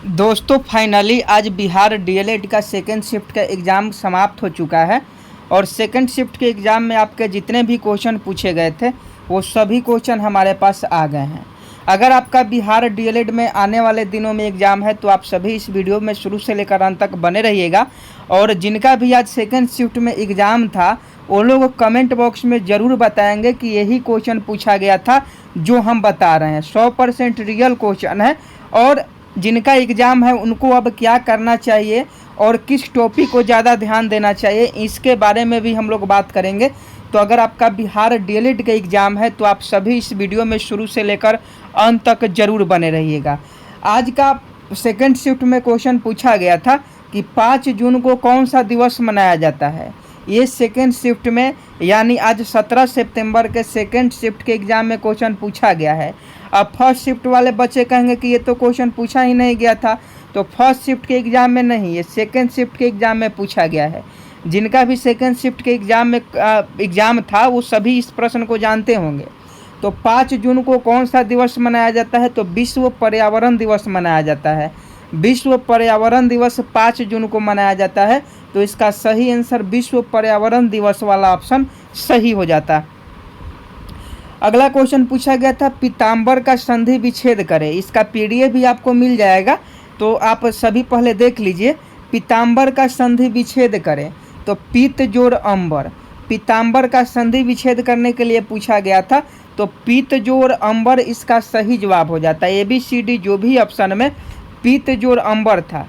दोस्तों फाइनली आज बिहार डीएलएड का सेकेंड शिफ्ट का एग्ज़ाम समाप्त हो चुका है और सेकेंड शिफ्ट के एग्ज़ाम में आपके जितने भी क्वेश्चन पूछे गए थे वो सभी क्वेश्चन हमारे पास आ गए हैं। अगर आपका बिहार डीएलएड में आने वाले दिनों में एग्ज़ाम है तो आप सभी इस वीडियो में शुरू से लेकर अंत तक बने रहिएगा। और जिनका भी आज सेकेंड शिफ्ट में एग्ज़ाम था वो लोग कमेंट बॉक्स में ज़रूर बताएंगे कि यही क्वेश्चन पूछा गया था जो हम बता रहे हैं। 100% रियल क्वेश्चन है और जिनका एग्ज़ाम है उनको अब क्या करना चाहिए और किस टॉपिक को ज़्यादा ध्यान देना चाहिए इसके बारे में भी हम लोग बात करेंगे। तो अगर आपका बिहार डीएलएड का एग्ज़ाम है तो आप सभी इस वीडियो में शुरू से लेकर अंत तक ज़रूर बने रहिएगा। आज का सेकंड शिफ्ट में क्वेश्चन पूछा गया था कि 5 जून को कौन सा दिवस मनाया जाता है। ये सेकेंड शिफ्ट में यानी आज 17 सितंबर के सेकेंड शिफ्ट के एग्ज़ाम में क्वेश्चन पूछा गया है। अब फर्स्ट शिफ्ट वाले बच्चे कहेंगे कि ये तो क्वेश्चन पूछा ही नहीं गया था, तो फर्स्ट शिफ्ट के एग्ज़ाम में नहीं, ये सेकेंड शिफ्ट के एग्ज़ाम में पूछा गया है। जिनका भी सेकेंड शिफ्ट के एग्ज़ाम था वो सभी इस प्रश्न को जानते होंगे। तो 5 जून को कौन सा दिवस मनाया जाता है, तो विश्व पर्यावरण दिवस मनाया जाता है। विश्व पर्यावरण दिवस 5 जून को मनाया जाता है, तो इसका सही आंसर विश्व पर्यावरण दिवस वाला ऑप्शन सही हो जाता। अगला क्वेश्चन पूछा गया था पीताम्बर का संधि विच्छेद करें। इसका पीडीएफ भी आपको मिल जाएगा, तो आप सभी पहले देख लीजिए। पीताम्बर का संधि विच्छेद करें, तो पीत जोड़ अंबर, पीताम्बर का संधि विच्छेद करने के लिए पूछा गया था, तो पीत जोड़ अंबर इसका सही जवाब हो जाता है। ABCD जो भी ऑप्शन में पीत जोड़ अंबर था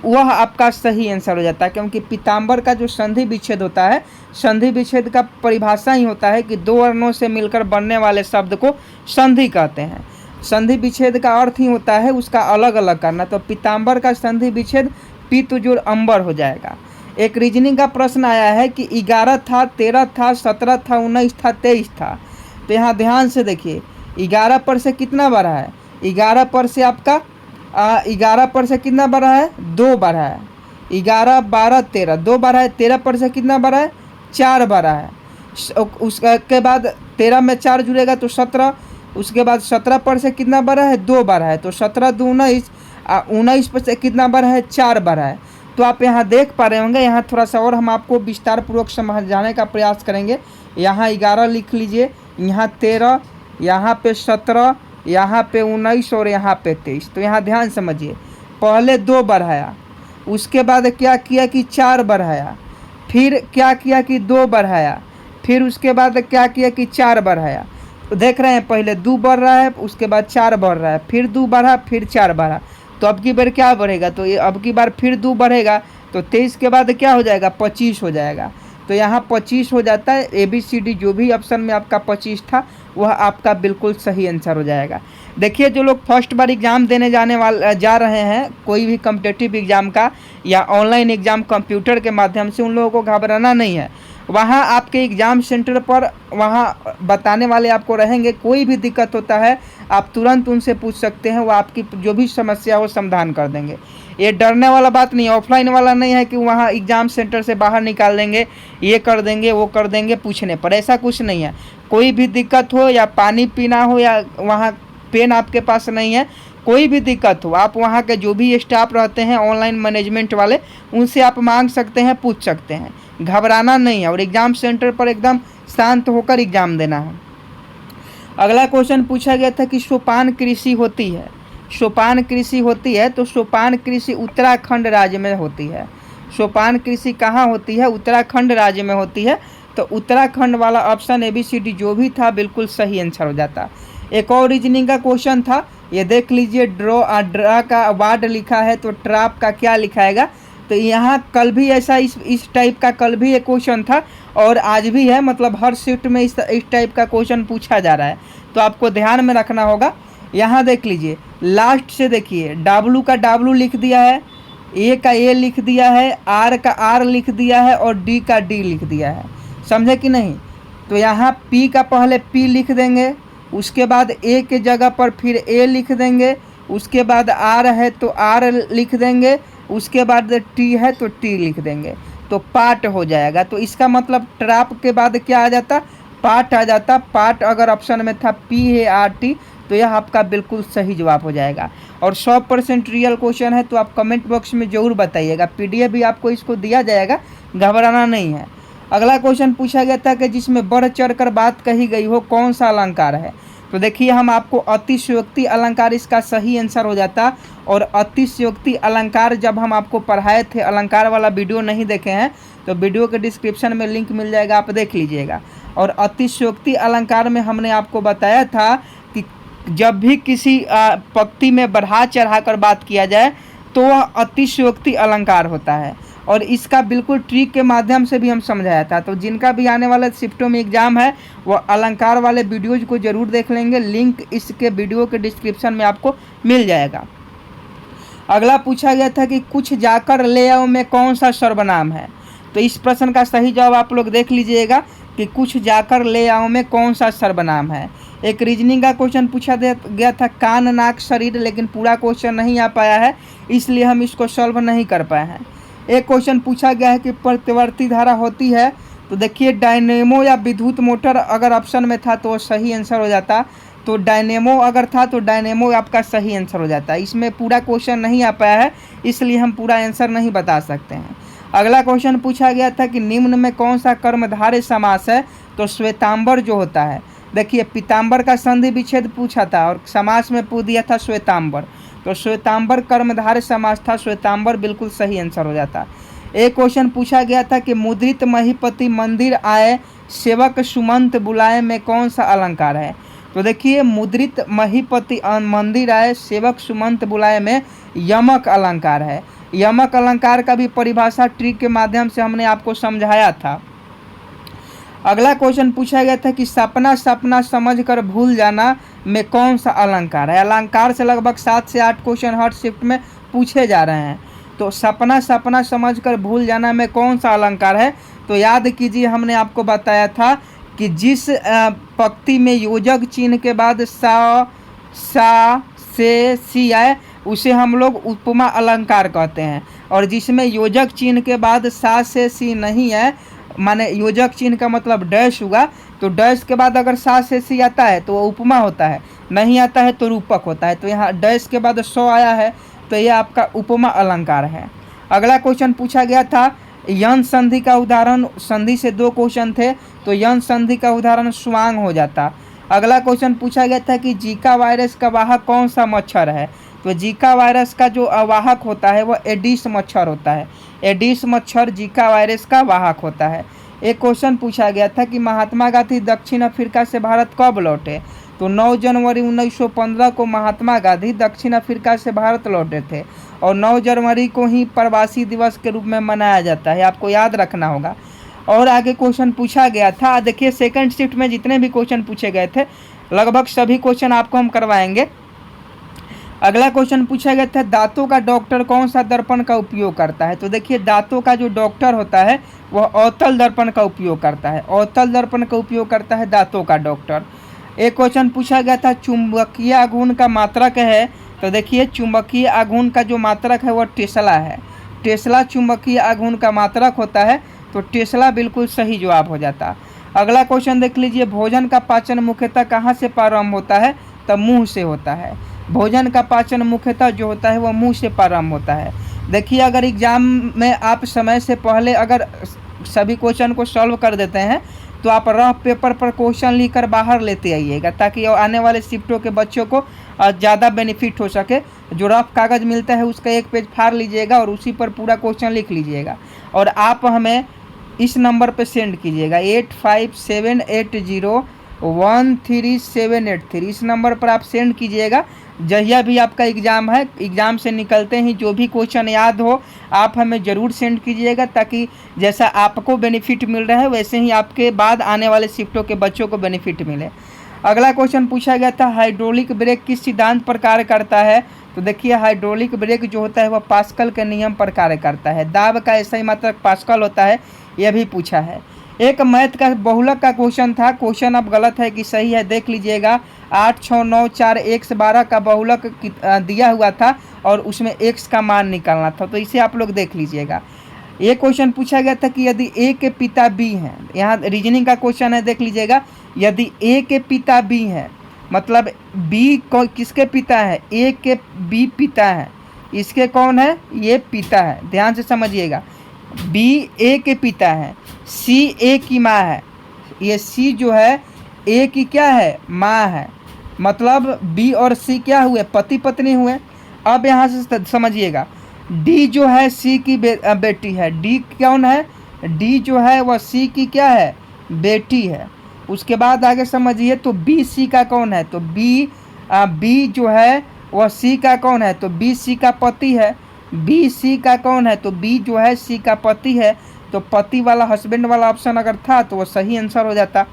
वह आपका सही आंसर हो जाता है, क्योंकि पीताम्बर का जो संधि विच्छेद होता है, संधि विच्छेद का परिभाषा ही होता है कि दो वर्णों से मिलकर बनने वाले शब्द को संधि कहते हैं। संधि विच्छेद का अर्थ ही होता है उसका अलग अलग करना, तो पीताम्बर का संधि विच्छेद पीत जोड़ अंबर हो जाएगा। एक रीजनिंग का प्रश्न आया है कि 11 था, 13 था, 17 था, 19 था, 23 था। तो यहाँ ध्यान से देखिए 11 पर से कितना बढ़ा है, 11 पर से आपका 11 पर से कितना बढ़ा है, 2 बढ़ा है। 11, 12, 13, 2 बढ़ा है। 13 पर से कितना बढ़ा है, 4 बढ़ा है। उसके बाद 13 में 4 जुड़ेगा तो 17। उसके बाद 17 पर से कितना बढ़ा है, 2 बढ़ा है। तो 17 2 19, 19 पर से कितना बढ़ा है, 4 बढ़ा है। तो आप यहाँ देख पा रहे होंगे, यहाँ थोड़ा सा और हम आपको विस्तार पूर्वक समझाने का प्रयास करेंगे। यहाँ 11 लिख लीजिए, यहाँ 13, यहाँ पे 17, यहाँ पे 19 और यहाँ पे 23। तो यहाँ ध्यान समझिए, पहले 2 बढ़ाया, उसके बाद क्या किया कि 4 बढ़ाया, फिर क्या किया कि 2 बढ़ाया, फिर उसके बाद क्या किया कि 4 बढ़ाया। तो देख रहे हैं पहले 2 बढ़ रहा है, उसके बाद 4 बढ़ रहा है, फिर 2 बढ़ा, फिर 4 बढ़ा। तो अब की बार क्या बढ़ेगा, तो ये अब की बार फिर 2 बढ़ेगा, तो 23 के बाद क्या हो जाएगा, 25 हो जाएगा। तो यहाँ 25 हो जाता है। ABCD जो भी ऑप्शन में आपका 25 था वह आपका बिल्कुल सही आंसर हो जाएगा। देखिए जो लोग फर्स्ट बार एग्ज़ाम देने जा रहे हैं कोई भी कॉम्पिटिटिव एग्ज़ाम का या ऑनलाइन एग्ज़ाम कंप्यूटर के माध्यम से, उन लोगों को घबराना नहीं है। वहाँ आपके एग्ज़ाम सेंटर पर वहाँ बताने वाले आपको रहेंगे। कोई भी दिक्कत होता है आप तुरंत उनसे पूछ सकते हैं, वो आपकी जो भी समस्या हो समाधान कर देंगे। ये डरने वाला बात नहीं है, ऑफलाइन वाला नहीं है कि वहाँ एग्ज़ाम सेंटर से बाहर निकाल देंगे, ये कर देंगे वो कर देंगे पूछने पर, ऐसा कुछ नहीं है। कोई भी दिक्कत हो या पानी पीना हो या वहाँ पेन आपके पास नहीं है, कोई भी दिक्कत हो, आप वहाँ के जो भी स्टाफ रहते हैं ऑनलाइन मैनेजमेंट वाले, उनसे आप मांग सकते हैं, पूछ सकते हैं। घबराना नहीं है और एग्ज़ाम सेंटर पर एकदम शांत होकर एग्ज़ाम देना है। अगला क्वेश्चन पूछा गया था कि सोपान कृषि होती है। सोपान कृषि होती है, तो सोपान कृषि उत्तराखंड राज्य में होती है। सोपान कृषि कहाँ होती है, उत्तराखंड राज्य में होती है। तो उत्तराखंड वाला ऑप्शन ABCD जो भी था बिल्कुल सही आंसर हो जाता। एक और रीजनिंग का क्वेश्चन था, ये देख लीजिए। ड्रा का वार्ड लिखा है तो ट्रैप का क्या लिखाएगा। तो यहाँ कल भी ऐसा इस टाइप का कल भी एक क्वेश्चन था और आज भी है, मतलब हर शिफ्ट में इस टाइप का क्वेश्चन पूछा जा रहा है। तो आपको ध्यान में रखना होगा। यहाँ देख लीजिए, लास्ट से देखिए, W का W लिख दिया है, A का A लिख दिया है, R का R लिख दिया है और D का D लिख दिया है। समझे कि नहीं। तो यहाँ P का पहले P लिख देंगे, उसके बाद A के जगह पर फिर A लिख देंगे, उसके बाद R है तो R लिख देंगे, उसके बाद T है तो T लिख देंगे, तो पार्ट हो जाएगा। तो इसका मतलब ट्रैप के बाद क्या आ जाता, पार्ट आ जाता। पार्ट अगर ऑप्शन में था PART, तो तो यह आपका बिल्कुल सही जवाब हो जाएगा। और 100% रियल क्वेश्चन है, तो आप कमेंट बॉक्स में ज़रूर बताइएगा। PDF भी आपको इसको दिया जाएगा, घबराना नहीं है। अगला क्वेश्चन पूछा गया था कि जिसमें बढ़ चढ़ कर बात कही गई हो, कौन सा अलंकार है। तो देखिए, हम आपको अतिशयोक्ति अलंकार इसका सही आंसर हो जाता। और अतिशयोक्ति अलंकार जब हम आपको पढ़ाए थे, अलंकार वाला वीडियो नहीं देखे हैं तो वीडियो के डिस्क्रिप्शन में लिंक मिल जाएगा, आप देख लीजिएगा। और अतिशयोक्ति अलंकार में हमने आपको बताया था कि जब भी किसी पंक्ति में बढ़ा चढ़ा कर बात किया जाए तो वह अतिशयोक्ति अलंकार होता है। और इसका बिल्कुल ट्रिक के माध्यम से भी हम समझाया था। तो जिनका भी आने वाला शिफ्टों में एग्जाम है वो अलंकार वाले वीडियोज को जरूर देख लेंगे, लिंक इसके वीडियो के डिस्क्रिप्शन में आपको मिल जाएगा। अगला पूछा गया था कि कुछ जाकर ले आओ में कौन सा सर्वनाम है। तो इस प्रश्न का सही जवाब आप लोग देख लीजिएगा कि कुछ जाकर ले आओ में कौन सा सर्वनाम है। एक रीजनिंग का क्वेश्चन पूछा गया था कान नाक शरीर, लेकिन पूरा क्वेश्चन नहीं आ पाया है, इसलिए हम इसको सॉल्व नहीं कर पाए हैं। एक क्वेश्चन पूछा गया है कि प्रतिवर्ती धारा होती है। तो देखिए, डायनेमो या विद्युत मोटर अगर ऑप्शन में था तो सही आंसर हो जाता। तो डायनेमो अगर था तो डायनेमो आपका सही आंसर हो जाता। इसमें पूरा क्वेश्चन नहीं आ पाया है, इसलिए हम पूरा आंसर नहीं बता सकते हैं। अगला क्वेश्चन पूछा गया था कि निम्न में कौन सा कर्मधारय समास है। तो श्वेतांबर जो होता है, देखिए पीताम्बर का संधि विच्छेद पूछा था और समास में पूछ दिया था श्वेतांबर। तो श्वेतांबर कर्मधारय समास था, श्वेतांबर बिल्कुल सही आंसर हो जाता। एक क्वेश्चन पूछा गया था कि मुद्रित महीपति मंदिर आए सेवक सुमंत बुलाए में कौन सा अलंकार है। तो देखिए, मुद्रित महीपति मंदिर आए सेवक सुमंत बुलाए में यमक अलंकार है। यमक अलंकार का भी परिभाषा ट्रिक के माध्यम से हमने आपको समझाया था। अगला क्वेश्चन पूछा गया था कि सपना सपना समझकर भूल जाना में कौन सा अलंकार है। अलंकार से लगभग 7 से 8 क्वेश्चन हर शिफ्ट में पूछे जा रहे हैं। तो सपना सपना समझकर भूल जाना में कौन सा अलंकार है। तो याद कीजिए, हमने आपको बताया था कि जिस पंक्ति में योजक चिन्ह के बाद सा से सी आए उसे हम लोग उपमा अलंकार कहते हैं। और जिसमें योजक चिन्ह के बाद सा से सी नहीं है, माने योजक चिन्ह का मतलब डैश हुआ, तो डैश के बाद अगर सा से सी आता है तो वो उपमा होता है, नहीं आता है तो रूपक होता है। तो यहाँ डैश के बाद सौ आया है तो ये आपका उपमा अलंकार है। अगला क्वेश्चन पूछा गया था यन संधि का उदाहरण। संधि से 2 क्वेश्चन थे, तो यन संधि का उदाहरण स्वांग हो जाता। अगला क्वेश्चन पूछा गया था कि जीका वायरस का वाहक कौन सा मच्छर है। तो जीका वायरस का जो वाहक होता है वह एडिस मच्छर होता है। एडिस मच्छर जीका वायरस का वाहक होता है। एक क्वेश्चन पूछा गया था कि महात्मा गांधी दक्षिण अफ्रीका से भारत कब लौटे। तो 9 जनवरी 1915 को महात्मा गांधी दक्षिण अफ्रीका से भारत लौटे थे और 9 जनवरी को ही प्रवासी दिवस के रूप में मनाया जाता है, आपको याद रखना होगा। और आगे क्वेश्चन पूछा गया था, देखिए सेकंड शिफ्ट में जितने भी क्वेश्चन पूछे गए थे लगभग सभी क्वेश्चन आपको हम करवाएंगे। अगला क्वेश्चन पूछा गया था दांतों का डॉक्टर कौन सा दर्पण का उपयोग करता है। तो देखिए, दांतों का जो डॉक्टर होता है वह अवतल दर्पण का उपयोग करता है। अवतल दर्पण का उपयोग करता है दांतों का डॉक्टर। एक क्वेश्चन पूछा गया था चुंबकीय आघूर्ण का मात्रक है। तो देखिए, चुंबकीय आघूर्ण का जो मात्रक है वह टेस्ला है। टेस्ला चुंबकीय आघूर्ण का मात्रक होता है, तो टेस्ला बिल्कुल सही जवाब हो जाता। अगला क्वेश्चन देख लीजिए, भोजन का पाचन मुख्यतः कहाँ से प्रारंभ होता है। तो मुँह से होता है। भोजन का पाचन मुख्यतः जो होता है वह मुंह से प्रारंभ होता है। देखिए, अगर एग्जाम में आप समय से पहले अगर सभी क्वेश्चन को सॉल्व कर देते हैं तो आप रफ पेपर पर क्वेश्चन लिखकर बाहर लेते आइएगा, ताकि आने वाले शिफ्टों के बच्चों को ज़्यादा बेनिफिट हो सके। जो रफ कागज़ मिलता है उसका 1 पेज फाड़ लीजिएगा और उसी पर पूरा क्वेश्चन लिख लीजिएगा और आप हमें इस नंबर पर सेंड कीजिएगा 8578013783। इस नंबर पर आप सेंड कीजिएगा। जहिया भी आपका एग्ज़ाम है, एग्ज़ाम से निकलते ही जो भी क्वेश्चन याद हो आप हमें ज़रूर सेंड कीजिएगा, ताकि जैसा आपको बेनिफिट मिल रहा है वैसे ही आपके बाद आने वाले शिफ्टों के बच्चों को बेनिफिट मिले। अगला क्वेश्चन पूछा गया था हाइड्रोलिक ब्रेक किस सिद्धांत पर कार्य करता है। तो देखिए, हाइड्रोलिक ब्रेक जो होता है वह पास्कल के नियम पर कार्य करता है। दाब का ऐसा ही मात्रक पास्कल होता है, यह भी पूछा है। एक मैथ का बहुलक का क्वेश्चन था। क्वेश्चन अब गलत है कि सही है देख लीजिएगा। 8, 6, 9, 4 x 12 का बहुलक दिया हुआ था और उसमें x का मान निकालना था, तो इसे आप लोग देख लीजिएगा। ये क्वेश्चन पूछा गया था कि यदि a के पिता b हैं, यहाँ रीजनिंग का क्वेश्चन है, देख लीजिएगा। यदि a के पिता b हैं मतलब बी को किसके पिता है, ए के बी पिता है, इसके कौन है, ये पिता है, ध्यान से समझिएगा। बी ए के पिता है, सी ए की माँ है, ये सी जो है ए की क्या है, माँ है, मतलब बी और सी क्या हुए, पति पत्नी हुए। अब यहाँ से समझिएगा, डी जो है सी की बेटी है, डी कौन है, डी जो है वह सी की क्या है, बेटी है। उसके बाद आगे समझिए, तो बी सी का कौन है, तो बी जो है वह सी का कौन है, तो बी सी का पति है। बी सी का कौन है, तो बी जो है सी का पति है। तो पति वाला, हस्बैंड वाला ऑप्शन अगर था तो वो सही आंसर हो जाता।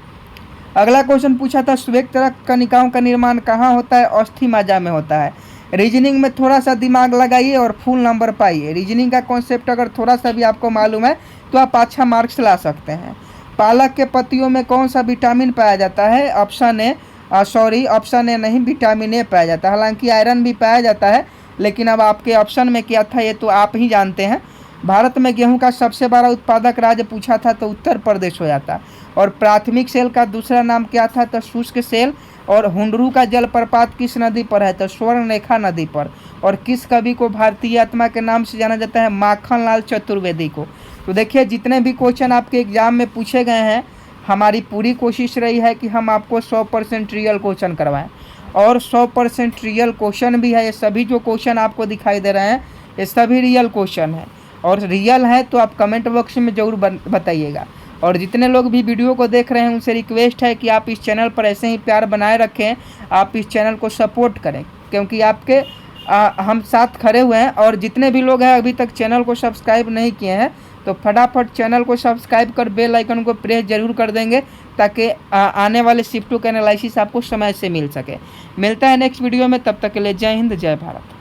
अगला क्वेश्चन पूछा था, श्वेत रक्त कणिकाओं का निर्माण कहाँ होता है, अस्थि मज्जा में होता है। रीजनिंग में थोड़ा सा दिमाग लगाइए और फुल नंबर पाइए। रीजनिंग का कॉन्सेप्ट अगर थोड़ा सा भी आपको मालूम है तो आप अच्छा मार्क्स ला सकते हैं। पालक के पत्तियों में कौन सा विटामिन पाया जाता है, ऑप्शन ए नहीं, विटामिन ए पाया जाता है। हालांकि आयरन भी पाया जाता है, लेकिन अब आपके ऑप्शन में क्या था ये तो आप ही जानते हैं। भारत में गेहूं का सबसे बड़ा उत्पादक राज्य पूछा था तो उत्तर प्रदेश हो जाता। और प्राथमिक सेल का दूसरा नाम क्या था, तो शुष्क सेल। और हुंडरू का जलप्रपात किस नदी पर है, तो स्वर्णरेखा नदी पर। और किस कवि को भारतीय आत्मा के नाम से जाना जाता है, माखन लाल चतुर्वेदी को। तो देखिए, जितने भी क्वेश्चन आपके एग्जाम में पूछे गए हैं, हमारी पूरी कोशिश रही है कि हम आपको 100% रियल क्वेश्चन करवाएं, और 100% रियल क्वेश्चन भी है। ये सभी जो क्वेश्चन आपको दिखाई दे रहे हैं ये सभी रियल क्वेश्चन है, और रियल है तो आप कमेंट बॉक्स में ज़रूर बताइएगा। और जितने लोग भी वीडियो को देख रहे हैं उनसे रिक्वेस्ट है कि आप इस चैनल पर ऐसे ही प्यार बनाए रखें, आप इस चैनल को सपोर्ट करें, क्योंकि आपके हम साथ खड़े हुए हैं। और जितने भी लोग हैं अभी तक चैनल को सब्सक्राइब नहीं किए हैं तो फटाफट चैनल को सब्सक्राइब कर बेल आइकन को प्रेस जरूर कर देंगे, ताकि आने वाले शिफ्ट 2 का एनालिसिस आपको समय से मिल सके। मिलता है नेक्स्ट वीडियो में, तब तक के लिए जय हिंद, जय भारत।